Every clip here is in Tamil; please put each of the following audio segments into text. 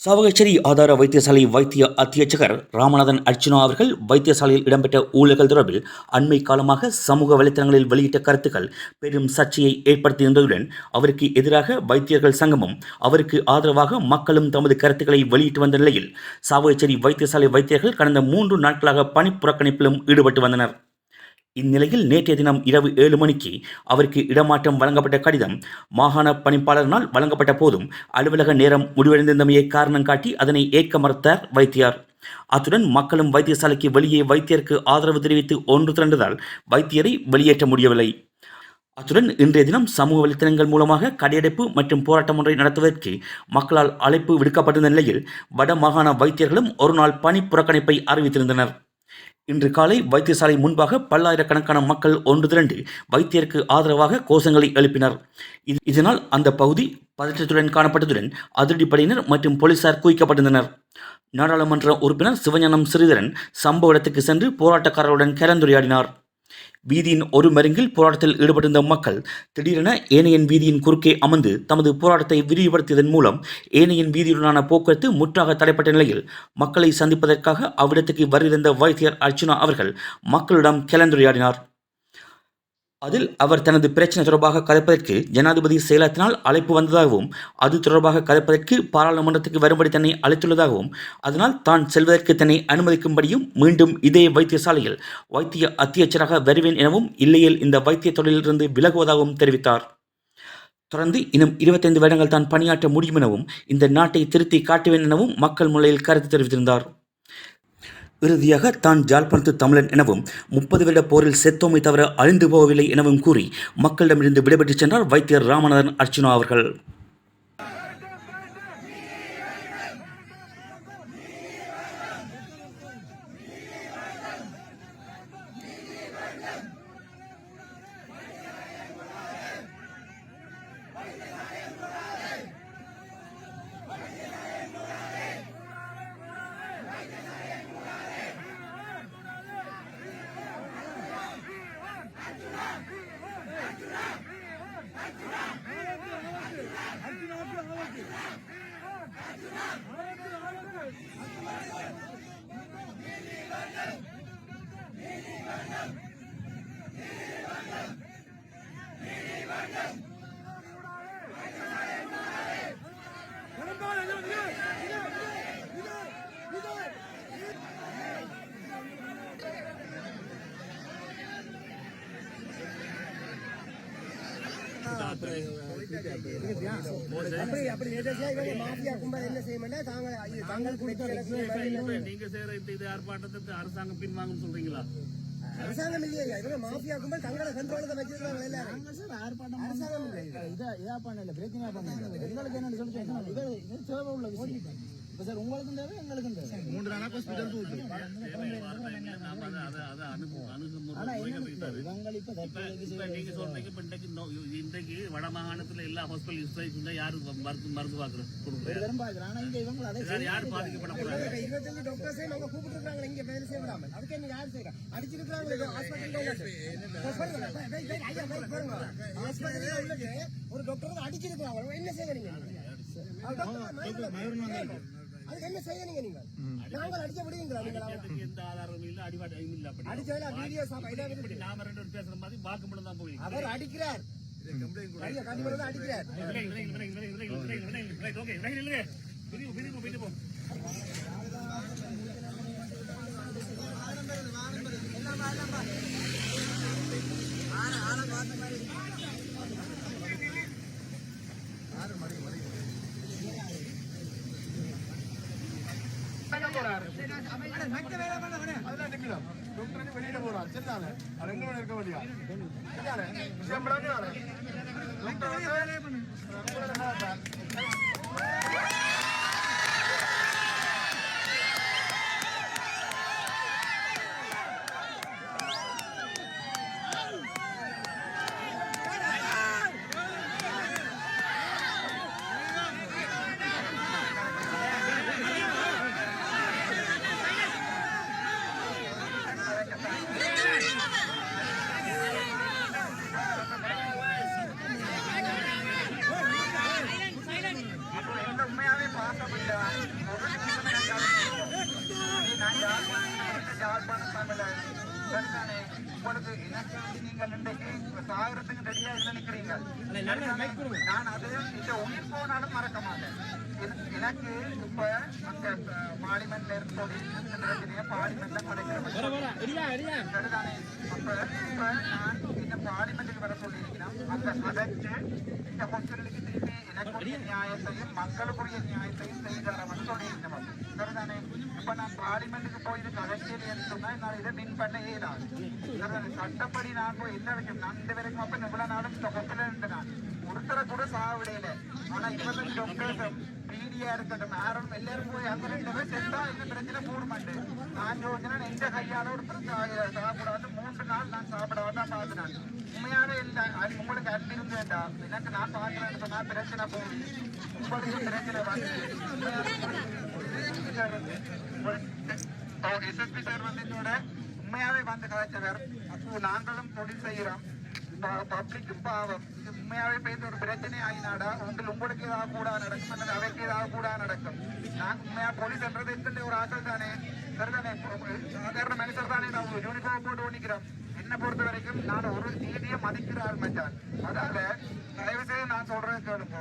சாவகச்சேரி ஆதார வைத்தியசாலை வைத்திய அத்தியட்சகர் ராமநாதன் அர்ச்சுனா அவர்கள் வைத்தியசாலையில் இடம்பெற்ற ஊழல்கள் தொடர்பில் அண்மை காலமாக சமூக வலைத்தளங்களில் வெளியிட்ட கருத்துக்கள் பெரும் சர்ச்சையை ஏற்படுத்தியிருந்ததுடன் அவருக்கு எதிராக வைத்தியர்கள் சங்கமும் அவருக்கு ஆதரவாக மக்களும் தமது கருத்துக்களை வெளியிட்டு வந்த நிலையில் சாவகச்சேரி வைத்தியசாலை வைத்தியர்கள் கடந்த 3 நாட்களாக பணி புறக்கணிப்பிலும் ஈடுபட்டு வந்தனர். இந்நிலையில் நேற்றைய தினம் இரவு 7 மணிக்கு அவருக்கு இடமாற்றம் வழங்கப்பட்ட கடிதம் மாகாண பணிப்பாளரினால் வழங்கப்பட்ட போதும் அலுவலக நேரம் முடிவடைந்திருந்தமையை காரணம் காட்டி அதனை ஏற்க மறுத்தார் வைத்தியர். அத்துடன் மக்களும் வைத்தியசாலைக்கு வெளியே வைத்தியருக்கு ஆதரவு தெரிவித்து ஒன்று திரண்டதால் வைத்தியரை வெளியேற்ற முடியவில்லை. அத்துடன் இன்றைய தினம் சமூக வலைத்தளங்கள் மூலமாக கடையடைப்பு மற்றும் போராட்டம் ஒன்றை நடத்துவதற்கு மக்களால் அழைப்பு விடுக்கப்பட்டிருந்த நிலையில் வட மாகாண வைத்தியர்களும் ஒரு நாள் பணி புறக்கணிப்பை அறிவித்திருந்தனர். இன்று காலை வைத்தியசாலை முன்பாக பல்லாயிரக்கணக்கான மக்கள் ஒன்று திரண்டு வைத்தியருக்கு ஆதரவாக கோஷங்களை எழுப்பினர். இதனால் அந்த பகுதி பதற்றத்துடன் காணப்பட்டதுடன் அதிரடிப்படையினர் மற்றும் போலீசார் குவிக்கப்பட்டிருந்தனர். நாடாளுமன்ற உறுப்பினர் சிவஞானம் ஸ்ரீதரன் சம்பவ இடத்துக்கு சென்று போராட்டக்காரர்களுடன் கலந்துரையாடினார். வீதியின் ஒரு மருங்கில் போராட்டத்தில் ஈடுபட்டிருந்த மக்கள் திடீரென ஏனையன் வீதியின் குறுக்கே அமர்ந்து தமது போராட்டத்தை விரிவுபடுத்தியதன் மூலம் ஏனையன் வீதியுடனான போக்குவரத்து முற்றாக தடைப்பட்ட நிலையில் மக்களை சந்திப்பதற்காக அவ்விடத்துக்கு வருகின்ற வைத்தியர் அர்ச்சுனா அவர்கள் மக்களிடம் கலந்துரையாடினார். அதில் அவர் தனது பிரச்சனை தொடர்பாக கதைப்பதற்கு ஜனாதிபதி செயலகத்தினால் அழைப்பு வந்ததாகவும் அது தொடர்பாக கதைப்பதற்கு பாராளுமன்றத்துக்கு வரும்படி தன்னை அழைத்துள்ளதாகவும் அதனால் தான் செல்வதற்கு தன்னை அனுமதிக்கும்படியும் மீண்டும் இதே வைத்தியசாலையில் வைத்திய அத்தியட்சராக வருவேன் எனவும் இல்லையில் இந்த வைத்திய தொழிலிலிருந்து விலகுவதாகவும் தெரிவித்தார். தொடர்ந்து இன்னும் 25 வருடங்கள் தான் பணியாற்ற முடியும் எனவும் இந்த நாட்டை திருத்தி காட்டுவேன் எனவும் மக்கள் முன்னிலையில் கருத்து தெரிவித்திருந்தார். இறுதியாக தான் ஜாழ்ப்பாணத்து தமிழன் எனவும் 30 வருட போரில் செத்தோமை தவிர அழிந்து போகவில்லை எனவும் கூறி மக்களிடமிருந்து விடைபெற்று சென்றார் வைத்தியர் ராமநாதன் அர்ச்சுனா அவர்கள். நீங்க செய்யற இந்த ஆர்ப்பாட்டத்தை அரசாங்கம் பின்வாங்கும் சொல்றீங்களா? அரசாங்கம் இல்லையா, இவங்க மாஃபியா கும்பல் தங்களோட கண்ட்ரோல வச்சிருக்காங்க. ஆர்ப்பாட்டம் அரசாங்கம் இதா பண்ணல, பிரேக்கிங்கா பண்ணல. எங்களுக்கு என்ன சொல்லி இது தேவை உள்ள விஷயம். சார் உங்களுக்கு தேவை, எங்களுக்கு தேவை. 3 நாளா ஹாஸ்பிடல் போகுது. நீங்க சொல்றீங்க இன்றைக்கு வட மாகாணத்துல எல்லா ஹாஸ்பிட்டல் யூஸ் யாரு மருந்து பாக்குறோம், யாரு பாதிக்கப்பட போறாங்க? 25 டாக்டர்ஸே நாங்க கூப்பிட்டுருக்காங்க இங்க வேலை செய்யலாம். அதுக்கு என்ன யாரு செய்யறா? அடிச்சிருக்காங்க ஹாஸ்பிட்டல் ஒரு டாக்டர் அடிச்சிருக்காங்க. என்ன செய்வீங்க? அதுக்கு என்ன செய்யறீங்க? நீங்க நாங்கள் அடிச்ச முடியுங்களா? நீங்க எந்த ஆதாரமும் இல்ல, அடிவாட்டையும் இல்ல. அடிச்சா வீடியோ நாம 2 பேர் பேசுற மாதிரி வாக்குமூலம் தான் போய் அவர் அடிக்கிறார், அடிக்கிறார். வெளியிட போறாரு. சென்னால அவர் எங்க இருக்க முடியா? உங்களுக்கு எனக்கு நீங்கள் இன்றைக்கு சாகரத்துக்கு ரெடியா இதுல நிக்கிறீங்க. நான் அது இந்த உயிர் போனாலும் மறக்க மாட்டேன். எனக்கு இப்ப அங்க பார்லிமெண்ட்ல இருந்து பிரச்சனைய பார்லிமெண்ட்ல சரிதானே. அப்ப இப்ப நான் இந்த பார்லிமெண்ட்டுக்கு வர சொல்லியிருக்கிறேன். அங்க கதைச்சு இந்த ஹாஸ்பிட்டலுக்கு திருப்பி எனக்குரிய நியாயத்தையும் மக்களுக்குரிய நியாயத்தையும் செய்தாரன்னு சொல்லியிருக்கணும். சரிதானே. இப்ப நான் பார்லிமெண்ட்டுக்கு போய் இது கதைச்சியில் சொன்னா என்னால் இதை வின் பண்ண இயலாது. சரிதானே. சட்டப்படி நான் போய் என்ன வரைக்கும் நான் இந்த வரைக்கும் அப்ப இவ்வளவு நாளும் இந்த ஹாஸ்பிட்டல் இருந்தேன். ஒருத்தரை கூட சாவிடையில. ஆனா இப்பதான் டாக்டர்ஸும் மீடியா இருக்கட்டும் யாரும் எல்லாரும் போய் அங்க ரெண்டு பேர் செத்தா இந்த பிரச்சனை போட மாட்டேன். நான் யோசனை எந்த கையால ஒருத்தர் சாப்பிடாது 3 நாள் நான் சாப்பிடாதான் பார்த்தேன். உண்மையாவே இல்லை உங்களுக்கு அன்பு இருந்தேன்டா எனக்கு நான் பார்க்கலன்னு சொன்னா பிரச்சனை போகுது. உங்களுக்கு பிரச்சனை வந்து எஸ்எஸ்பி சார் வந்து என்னோட உண்மையாவே வந்து கதைச்சவர். அப்போ நாங்களும் தொழில் செய்யறோம். பப்ளிக்கு பாவம் இது உண்மையாவே பேச ஒரு பிரச்சனை ஆகினாடா உங்களுக்கு ஏதாவது கூட நடக்கும் அல்லது அவைக்கு ஏதாவது கூட நடக்கும். நான் உண்மையா போலீஸ்ன்றது எந்த ஒரு ஆக்கள் தானே. சரிதானே. சாதாரண மனுஷர் தானே. நான் ஒரு யூனிஃபார்ம் போட்டு ஓடிக்கிறோம். என்ன பொறுத்த வரைக்கும் நான் ஒரு நீதியை மதிக்கிறார் மச்சான். அதால தயவு செய்து நான் சொல்றது கேளுங்க.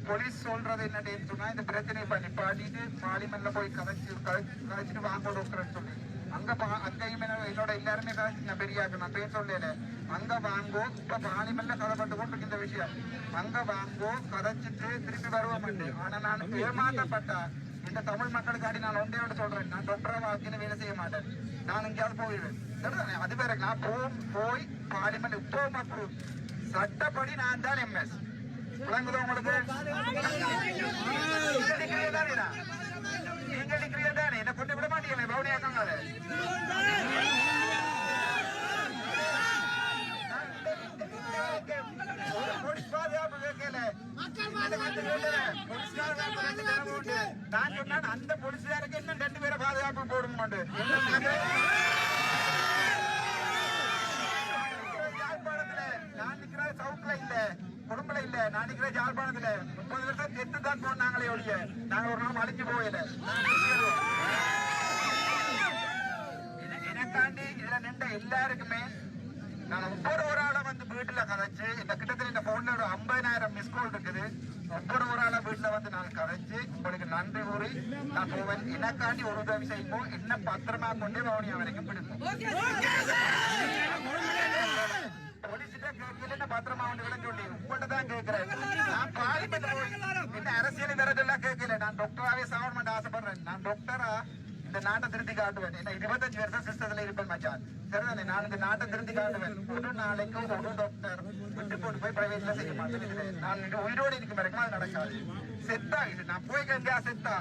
போலீஸ் சொல்றது என்னன்னு சொன்னா இந்த பிரச்சனையை பண்ணி பாடிட்டு பார்லிமெண்ட்ல போய் கதைச்சிட்டு வாங்க டாக்டர்ன்னு சொல்லி அங்கேயும் என்னோட எல்லாருமே கதைச்சு நான் பெரியாக்கு நான் பேர் சொல்லல. அங்க வாங்கோ இப்ப பார்லிமெண்ட்ல கதை பட்டு கொண்டு இந்த விஷயம் அங்க வாங்கோ கதைச்சிட்டு திருப்பி வருவோம். ஆனா நான் ஏமாற்றப்பட்டா இந்த தமிழ் மக்களுக்காண்டி நான் ஒன்றே சொல்றேன். நான் டாக்டரா வாழ்க்கையில வேலை செய்ய மாட்டேன். நான் எங்கேயாவது போயிடுவேன். அது வேற நான் போய் பார்லிமெண்ட் இப்போ மக்கள் சட்டப்படி நான் தான் எம்எஸ் விளங்குதோ உங்களுக்கு. நீங்க டிகிரியா தானே என்ன கொண்டு விட மாட்டீங்க பவுனியாக்காங்க. போலீஸ் பாதுகாப்பு கேட்கல நான் சொன்னா அந்த போலீஸ்காரருக்கு இன்னும் 2 பேரை பாதுகாப்பு போடும் கொண்டு யாழ்ப்பாணத்துல நான் நிக்கிற சவுட்ல இல்ல குடும்பல இல்ல. நான் நிக்கிற யாழ்ப்பாணத்துல 30 வருஷம் செத்து தான் போனாங்களே ஒழிய நாங்க ஒரு நாள் அழிஞ்சு போயில. எனக்காண்டி இதுல நின்ற எல்லாருக்குமே நான் ஒவ்வொரு ஆளை வந்து வீட்டுல கதைச்சு இந்த கிட்டத்தட்ட இந்த போன்ல ஒரு 50,000 மிஸ் கால் இருக்குது. ஒவ்வொரு ஆளை வீட்டுல வந்து நான் கதைச்சு உங்களுக்கு நன்றி கூறி நான் போவேன். எனக்காண்டி ஒரு உதவி செய்வோம். என்ன பத்திரமா கொண்டு வவுனியா வரைக்கும் பிடிப்போம். போலீஸ்கிட்ட கேட்கல பத்திரமா வந்து விட சொல்லி உங்கள்கிட்ட தான் கேட்கிறேன். நான் பார்லிமெண்ட் போய் என்ன அரசியல் தரதெல்லாம் கேட்கல. நான் டாக்டராவே சாவணும் ஆசைப்படுறேன். நான் டாக்டரா இந்த நாட்டை திருத்தி காட்டுவேன். என்ன 25 வருஷம் சிஸ்டத்துல இருப்பேன் மச்சான். சரிதானே. நான் இந்த நாட்டை திருத்தி காட்டுவேன். ஒரு நாளைக்கு ஒரு டாக்டர் விட்டு போட்டு போய் பிரைவேட்ல செய்ய மாட்டேன். நான் இங்க உயிரோடு இருக்கும் வரைக்கும் அது நடக்காது. செத்தா இது நான் போய் எங்கேயா செத்தா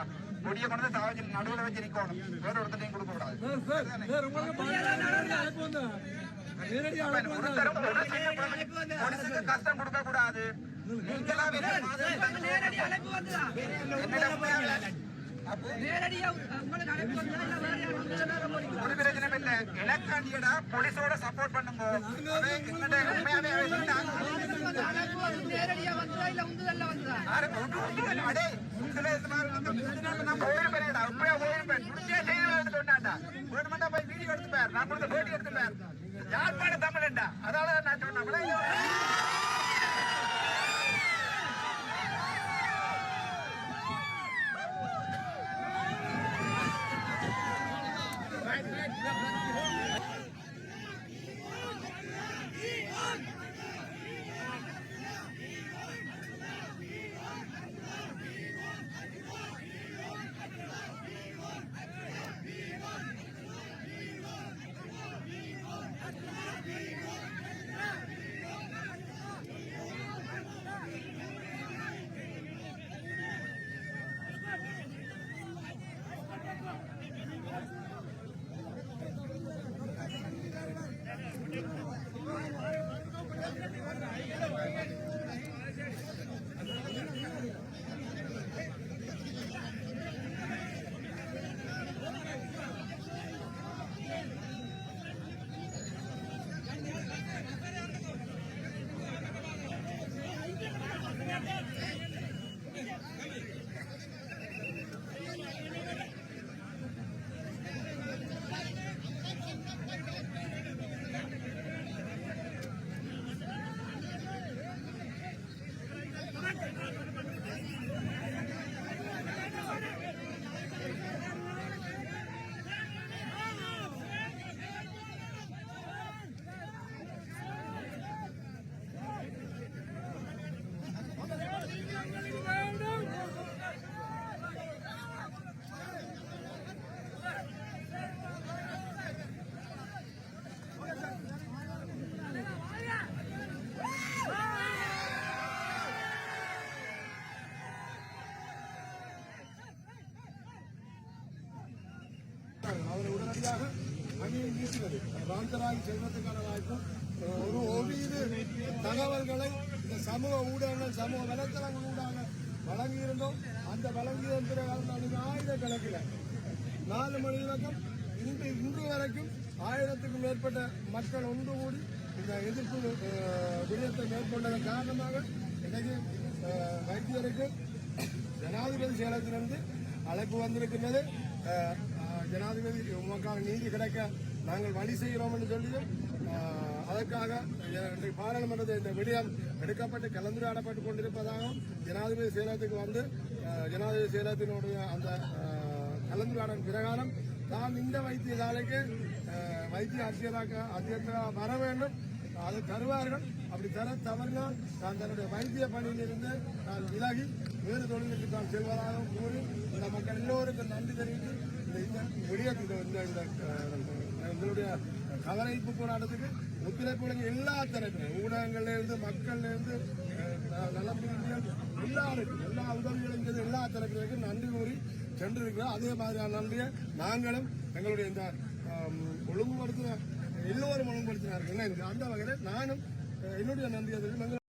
கொடிய கொண்டு சாவச்சு நடுவில் வச்சு நிக்கணும். வேற ஒருத்தரையும் கொடுக்க கூடாது. கஷ்டம் கொடுக்க கூடாது. எனக்காண்டியடா போலீஸோட சப்போர்ட் பண்ணுங்க. வீடியோ எடுத்துப்பார் நான் கொடுத்த போட்டி எடுத்துப்பார் யாழ்ப்பாண தமிழண்டா. அதால நான் சொன்னேன். இருக்கிறது. ராம்தராகி செல்வதற்கான வாய்ப்பும் ஒரு ஓரிரு தகவல்களை இந்த சமூக ஊடகங்கள் சமூக வலைத்தளங்கள் ஊடாக வழங்கியிருந்தோம். அந்த வழங்கியதன் பிறகு ஆயிரக்கணக்கில் 4 மணி இலக்கம் இன்று வரைக்கும் 1000க்கும் மேற்பட்ட மக்கள் ஒன்று கூடி இந்த எதிர்ப்பு விடயத்தை மேற்கொண்டதன் காரணமாக இன்றைக்கு வைத்தியருக்கு ஜனாதிபதி செயலகத்திலிருந்து அழைப்பு வந்திருக்கின்றது. ஜனாதிபதி உமக்கான நீதி கிடைக்க நாங்கள் வழி செய்கிறோம் என்று சொல்லியும் அதற்காக பாராளுமன்றத்தில் இந்த விடயம் எடுக்கப்பட்டு கலந்துரையாடப்பட்டுக் கொண்டிருப்பதாகவும் ஜனாதிபதி செயலகத்துக்கு வந்து ஜனாதிபதி செயலகத்தினுடைய அந்த கலந்துரையாடல் பிரகாரம் தான் இந்த வைத்தியசாலைக்கு வைத்திய அத்தியராக வர வேண்டும், அதை தருவார்கள். அப்படி தர தவறினால் தான் தன்னுடைய வைத்திய பணியிலிருந்து நான் விலகி வேறு தொழிலுக்கு தான் செல்வதாகவும் கூறி இந்த மக்கள் எல்லோருக்கும் நன்றி தெரிவித்து இந்த எங்களுடைய கவனிப்பு போராட்டத்துக்கு ஒத்துழைப்பு வழங்கிய எல்லா தரப்பிலும் ஊடகங்கள்லேருந்து மக்கள்லேருந்து நலம்புரிகள் எல்லாருக்கும் எல்லா உதவிகளும் செய்த எல்லா தரப்பினருக்கும் நன்றி கூறி சென்றிருக்கிறோம். அதே மாதிரியான நன்றியை நாங்களும் எங்களுடைய இந்த ஒழுங்குபடுத்தின எல்லோரும் ஒழுங்குபடுத்தினார்கள். அந்த வகையில் நானும் என்னுடைய நன்றி